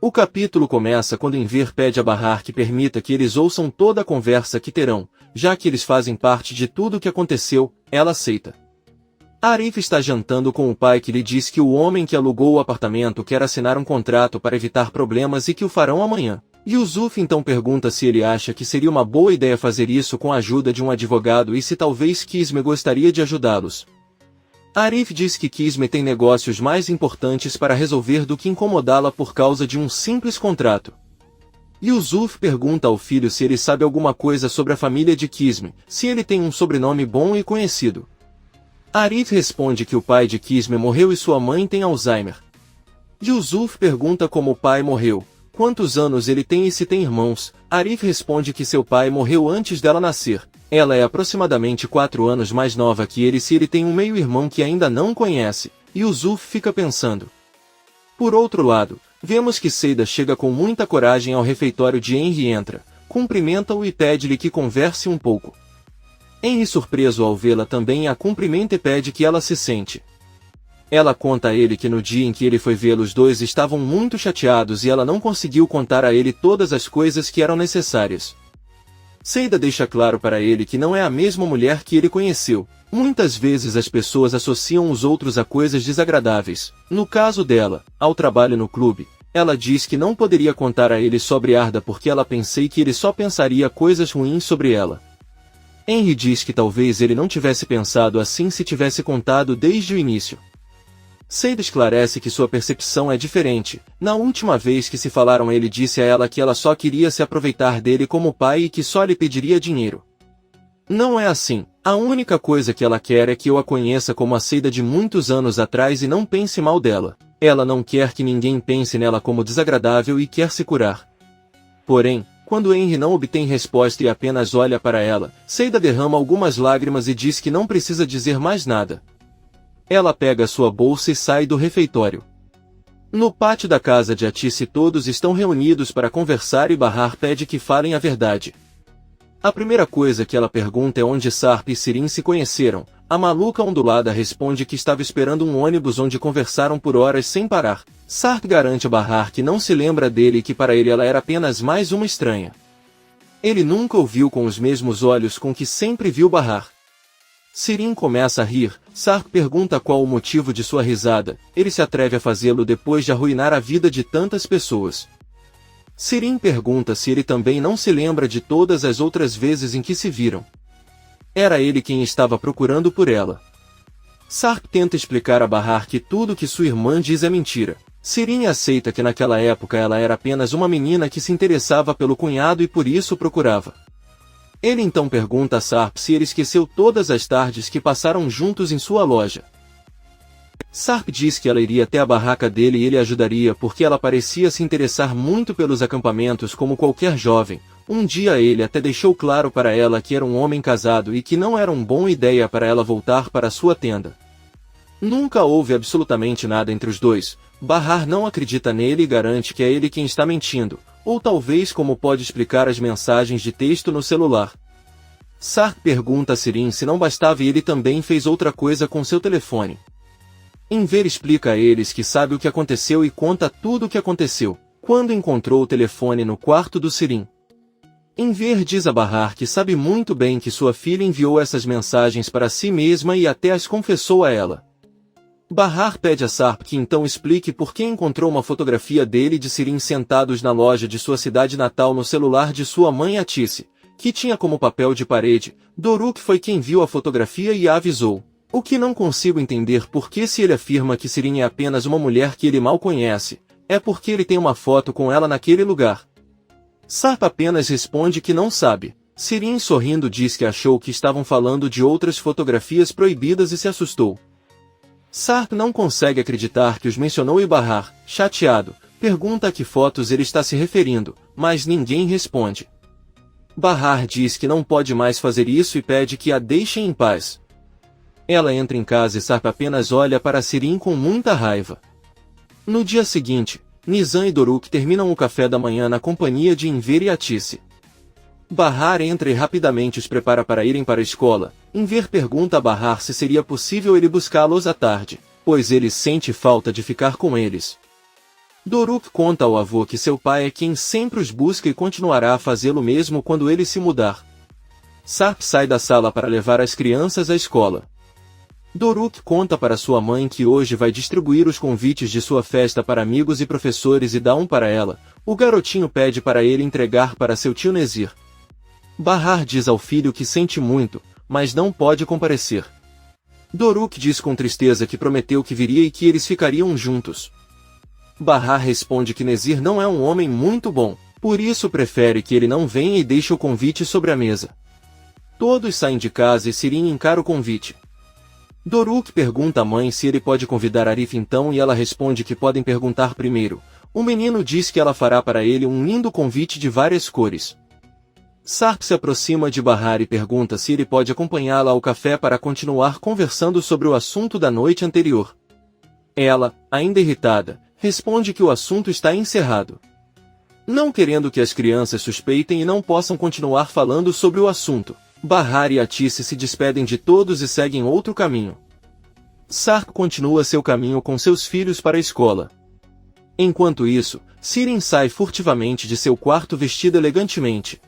O capítulo começa quando Enver pede a Bahar que permita que eles ouçam toda a conversa que terão, já que eles fazem parte de tudo o que aconteceu. Ela aceita. Arif está jantando com o pai que lhe diz que o homem que alugou o apartamento quer assinar um contrato para evitar problemas e que o farão amanhã. Yusuf então pergunta se ele acha que seria uma boa ideia fazer isso com a ajuda de um advogado e se talvez Kisme gostaria de ajudá-los. Arif diz que Kisme tem negócios mais importantes para resolver do que incomodá-la por causa de um simples contrato. Yusuf pergunta ao filho se ele sabe alguma coisa sobre a família de Kisme, se ele tem um sobrenome bom e conhecido. Arif responde que o pai de Kisme morreu e sua mãe tem Alzheimer. Yusuf pergunta como o pai morreu, quantos anos ele tem e se tem irmãos. Arif responde que seu pai morreu antes dela nascer. Ela é aproximadamente 4 anos mais nova que ele se ele tem um meio-irmão que ainda não conhece. Yusuf fica pensando. Por outro lado, vemos que Seida chega com muita coragem ao refeitório de Henry e entra, cumprimenta-o e pede-lhe que converse um pouco. Henry, surpreso ao vê-la, também a cumprimenta e pede que ela se sente. Ela conta a ele que no dia em que ele foi vê-los, os dois estavam muito chateados e ela não conseguiu contar a ele todas as coisas que eram necessárias. Seida deixa claro para ele que não é a mesma mulher que ele conheceu. Muitas vezes as pessoas associam os outros a coisas desagradáveis. No caso dela, ao trabalho no clube, ela diz que não poderia contar a ele sobre Arda porque ela pensei que ele só pensaria coisas ruins sobre ela. Henry diz que talvez ele não tivesse pensado assim se tivesse contado desde o início. Seida esclarece que sua percepção é diferente. Na última vez que se falaram, ele disse a ela que ela só queria se aproveitar dele como pai e que só lhe pediria dinheiro. Não é assim. A única coisa que ela quer é que eu a conheça como a Seida de muitos anos atrás e não pense mal dela. Ela não quer que ninguém pense nela como desagradável e quer se curar. Porém, quando Henry não obtém resposta e apenas olha para ela, Seida derrama algumas lágrimas e diz que não precisa dizer mais nada. Ela pega sua bolsa e sai do refeitório. No pátio da casa de Atice todos estão reunidos para conversar e Bahar pede que falem a verdade. A primeira coisa que ela pergunta é onde Sarp e Sirin se conheceram. A maluca ondulada responde que estava esperando um ônibus onde conversaram por horas sem parar. Sarp garante a Bahar que não se lembra dele e que para ele ela era apenas mais uma estranha. Ele nunca o viu com os mesmos olhos com que sempre viu Bahar. Sirin começa a rir. Sarp pergunta qual o motivo de sua risada. Ele se atreve a fazê-lo depois de arruinar a vida de tantas pessoas. Sirin pergunta se ele também não se lembra de todas as outras vezes em que se viram. Era ele quem estava procurando por ela. Sarp tenta explicar a Bahar que tudo que sua irmã diz é mentira. Sirin aceita que naquela época ela era apenas uma menina que se interessava pelo cunhado e por isso o procurava. Ele então pergunta a Sarp se ele esqueceu todas as tardes que passaram juntos em sua loja. Sarp diz que ela iria até a barraca dele e ele ajudaria porque ela parecia se interessar muito pelos acampamentos como qualquer jovem. Um dia ele até deixou claro para ela que era um homem casado e que não era uma boa ideia para ela voltar para sua tenda. Nunca houve absolutamente nada entre os dois. Bahar não acredita nele e garante que é ele quem está mentindo, ou talvez como pode explicar as mensagens de texto no celular. Sarp pergunta a Sirin se não bastava e ele também fez outra coisa com seu telefone. Enver explica a eles que sabe o que aconteceu e conta tudo o que aconteceu, quando encontrou o telefone no quarto do Sirin. Enver diz a Bahar que sabe muito bem que sua filha enviou essas mensagens para si mesma e até as confessou a ela. Bahar pede a Sarp que então explique por que encontrou uma fotografia dele e de Sirin sentados na loja de sua cidade natal no celular de sua mãe Atice, que tinha como papel de parede. Doruk foi quem viu a fotografia e a avisou. O que não consigo entender porque se ele afirma que Sirin é apenas uma mulher que ele mal conhece, é porque ele tem uma foto com ela naquele lugar. Sarp apenas responde que não sabe. Sirin sorrindo diz que achou que estavam falando de outras fotografias proibidas e se assustou. Sarp não consegue acreditar que os mencionou e Bahar, chateado, pergunta a que fotos ele está se referindo, mas ninguém responde. Bahar diz que não pode mais fazer isso e pede que a deixem em paz. Ela entra em casa e Sarp apenas olha para Sirin com muita raiva. No dia seguinte, Nizam e Doruk terminam o café da manhã na companhia de Enver e Atice. Bahar entra e rapidamente os prepara para irem para a escola. Enver pergunta a Bahar se seria possível ele buscá-los à tarde, pois ele sente falta de ficar com eles. Doruk conta ao avô que seu pai é quem sempre os busca e continuará a fazê-lo mesmo quando ele se mudar. Sarp sai da sala para levar as crianças à escola. Doruk conta para sua mãe que hoje vai distribuir os convites de sua festa para amigos e professores e dá um para ela. O garotinho pede para ele entregar para seu tio Nezir. Bahar diz ao filho que sente muito, mas não pode comparecer. Doruk diz com tristeza que prometeu que viria e que eles ficariam juntos. Bahar responde que Nezir não é um homem muito bom, por isso prefere que ele não venha e deixe o convite sobre a mesa. Todos saem de casa e Sirin encara o convite. Doruk pergunta à mãe se ele pode convidar Arif então e ela responde que podem perguntar primeiro. O menino diz que ela fará para ele um lindo convite de várias cores. Sarp se aproxima de Bahar e pergunta se ele pode acompanhá-la ao café para continuar conversando sobre o assunto da noite anterior. Ela, ainda irritada, responde que o assunto está encerrado. Não querendo que as crianças suspeitem e não possam continuar falando sobre o assunto, Bahar e Atice se despedem de todos e seguem outro caminho. Sarp continua seu caminho com seus filhos para a escola. Enquanto isso, Sirin sai furtivamente de seu quarto vestido elegantemente.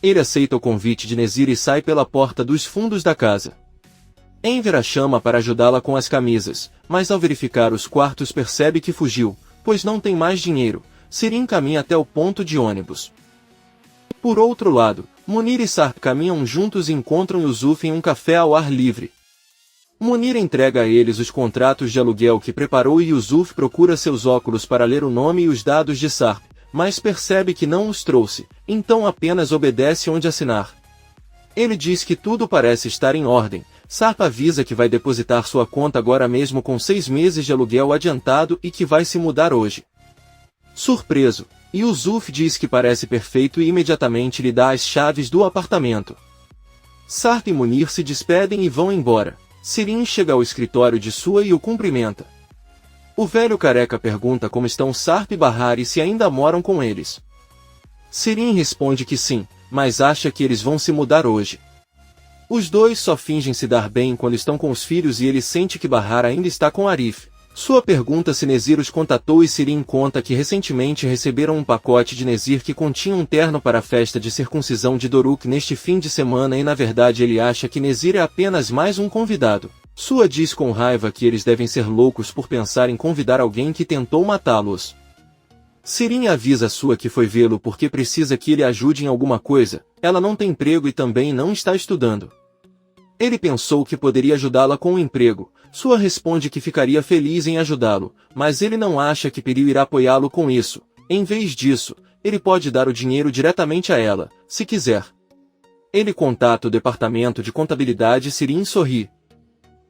Ele aceita o convite de Nezir e sai pela porta dos fundos da casa. Enver a chama para ajudá-la com as camisas, mas ao verificar os quartos percebe que fugiu, pois não tem mais dinheiro. Sirin caminha até o ponto de ônibus. Por outro lado, Munir e Sarp caminham juntos e encontram Yusuf em um café ao ar livre. Munir entrega a eles os contratos de aluguel que preparou e Yusuf procura seus óculos para ler o nome e os dados de Sarp, mas percebe que não os trouxe, então apenas obedece onde assinar. Ele diz que tudo parece estar em ordem. Sarp avisa que vai depositar sua conta agora mesmo com 6 meses de aluguel adiantado e que vai se mudar hoje. Surpreso, Yusuf diz que parece perfeito e imediatamente lhe dá as chaves do apartamento. Sarp e Munir se despedem e vão embora. Sirin chega ao escritório de Sua e o cumprimenta. O velho careca pergunta como estão Sarp e Bahar e se ainda moram com eles. Sirin responde que sim, mas acha que eles vão se mudar hoje. Os dois só fingem se dar bem quando estão com os filhos e ele sente que Bahar ainda está com Arif. Sua pergunta se Nezir os contatou e Sirin conta que recentemente receberam um pacote de Nezir que continha um terno para a festa de circuncisão de Doruk neste fim de semana e na verdade ele acha que Nezir é apenas mais um convidado. Sua diz com raiva que eles devem ser loucos por pensar em convidar alguém que tentou matá-los. Sirin avisa Sua que foi vê-lo porque precisa que ele ajude em alguma coisa, ela não tem emprego e também não está estudando. Ele pensou que poderia ajudá-la com um emprego. Sua responde que ficaria feliz em ajudá-lo, mas ele não acha que Periu irá apoiá-lo com isso. Em vez disso, ele pode dar o dinheiro diretamente a ela, se quiser. Ele contata o departamento de contabilidade e Sirin sorri.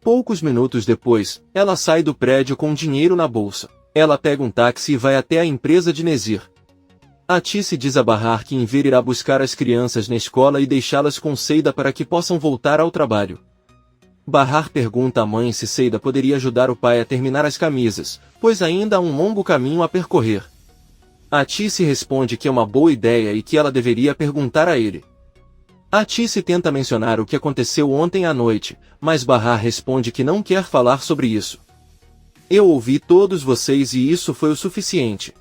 Poucos minutos depois, ela sai do prédio com dinheiro na bolsa. Ela pega um táxi e vai até a empresa de Nezir. Atice diz a Bahar que Enver irá buscar as crianças na escola e deixá-las com Seida para que possam voltar ao trabalho. Bahar pergunta à mãe se Seida poderia ajudar o pai a terminar as camisas, pois ainda há um longo caminho a percorrer. Atice responde que é uma boa ideia e que ela deveria perguntar a ele. Atice tenta mencionar o que aconteceu ontem à noite, mas Bahar responde que não quer falar sobre isso. Eu ouvi todos vocês e isso foi o suficiente.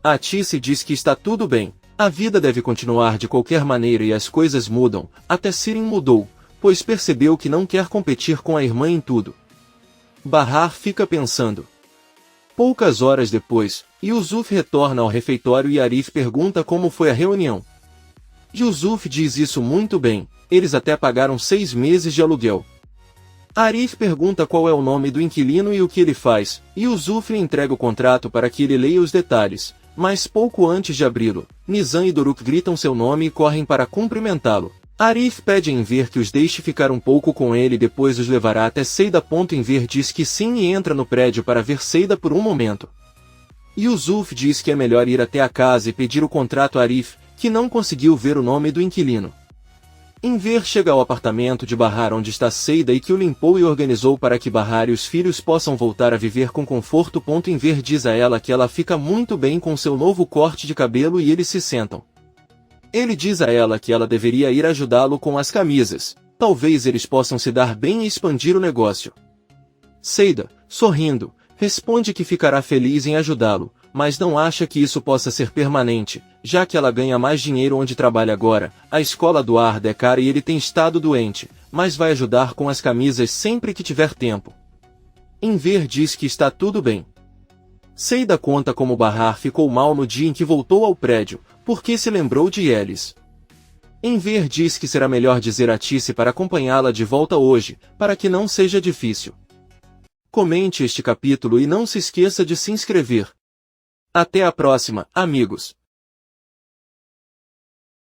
Atice diz que está tudo bem, a vida deve continuar de qualquer maneira e as coisas mudam, até Sirin mudou, pois percebeu que não quer competir com a irmã em tudo. Bahar fica pensando. Poucas horas depois, Yusuf retorna ao refeitório e Arif pergunta como foi a reunião. Yusuf diz isso muito bem, eles até pagaram 6 meses de aluguel. Arif pergunta qual é o nome do inquilino e o que ele faz, e Yusuf lhe entrega o contrato para que ele leia os detalhes, mas pouco antes de abri-lo, Nizam e Doruk gritam seu nome e correm para cumprimentá-lo. Arif pede a Enver que os deixe ficar um pouco com ele e depois os levará até Seida. Enver diz que sim e entra no prédio para ver Seida por um momento. Yusuf diz que é melhor ir até a casa e pedir o contrato a Arif, que não conseguiu ver o nome do inquilino. Enver chega ao apartamento de Bahar onde está Seida e que o limpou e organizou para que Bahar e os filhos possam voltar a viver com conforto. Enver diz a ela que ela fica muito bem com seu novo corte de cabelo e eles se sentam. Ele diz a ela que ela deveria ir ajudá-lo com as camisas, talvez eles possam se dar bem e expandir o negócio. Seida, sorrindo, responde que ficará feliz em ajudá-lo, mas não acha que isso possa ser permanente, já que ela ganha mais dinheiro onde trabalha agora. A escola do Arda é cara e ele tem estado doente, mas vai ajudar com as camisas sempre que tiver tempo. Enver diz que está tudo bem. Seida conta como Bahar ficou mal no dia em que voltou ao prédio, porque se lembrou de Elis. Enver diz que será melhor dizer a Tice para acompanhá-la de volta hoje, para que não seja difícil. Comente este capítulo e não se esqueça de se inscrever. Até a próxima, amigos!